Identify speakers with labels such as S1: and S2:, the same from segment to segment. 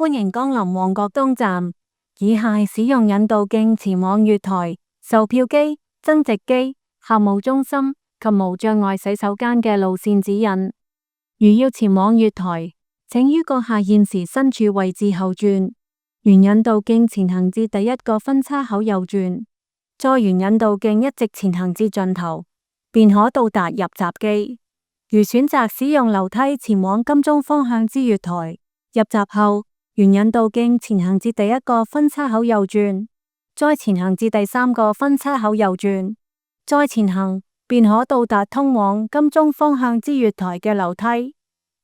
S1: 歡迎光臨旺角東站。以下係使用引導徑前往月台、售票機、增值機、客務中心及無障礙洗手間嘅路線指引。如要前往月台，請於閣下現時身處位置後轉，沿引導徑前行至第一個分叉口右轉，再沿引導徑一直前行至盡頭，便可到達入閘機。如選擇使用樓梯前往金鐘方向之月台，入閘後沿引導徑前行至第一個分叉口右轉，再前行至第三個分叉口右轉，再前行便可到達通往金鐘方向之月台嘅樓梯。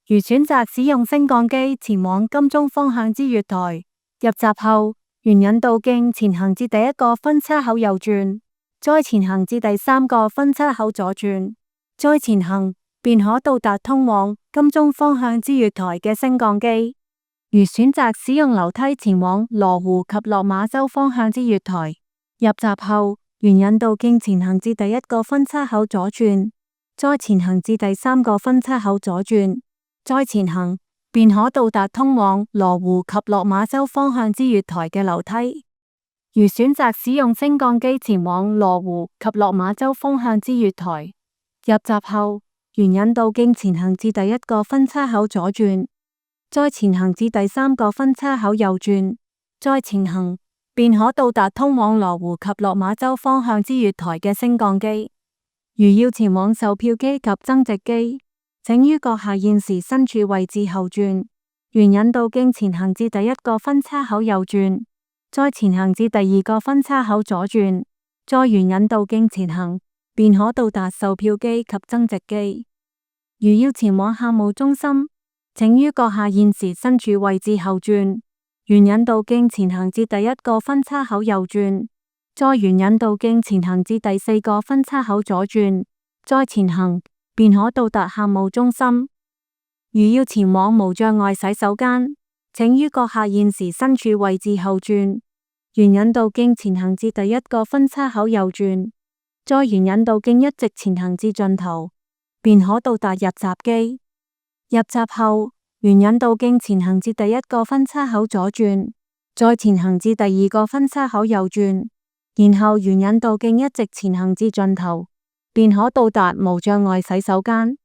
S1: 如選擇使用升降機前往金鐘方向之月台，入閘後沿引導徑前行至第一個分叉口右轉，再前行至第三個分叉口左轉，再前行便可到達通往金鐘方向之月台嘅升降機。如選擇使用樓梯前往羅湖及落馬洲方向之月台，入閘後沿引導徑前行至第一個分叉口左轉，再前行至第三個分叉口左轉，再前行便可到達通往羅湖及落馬洲方向之月台嘅樓梯。如選擇使用升降機前往羅湖及落馬洲方向之月台，入閘後沿引導徑前行至第一個分叉口左轉，再前行至第三個分叉口右轉，再前行便可到達通往羅湖及落馬洲方向之月台嘅升降機。如要前往售票機及增值機，請於閣下現時身處位置後轉，沿引導徑前行至第一個分叉口右轉，再前行至第二個分叉口左轉，再沿引導徑前行，便可到達售票機及增值機。如要前往客務中心，請於閣下現時身處位置後轉，沿引導徑前行至第一個分叉口右轉，再沿引導徑前行至第四個分叉口左轉，再前行便可到達客務中心。如要前往無障礙洗手間，請於閣下現時身處位置後轉，沿引導徑前行至第一個分叉口右轉，再沿引導徑一直前行至盡頭，便可到達入閘機。入閘後，沿引導徑前行至第一個分叉口左轉，再前行至第二個分叉口右轉，然後沿引導徑一直前行至盡頭，便可到達無障礙洗手間。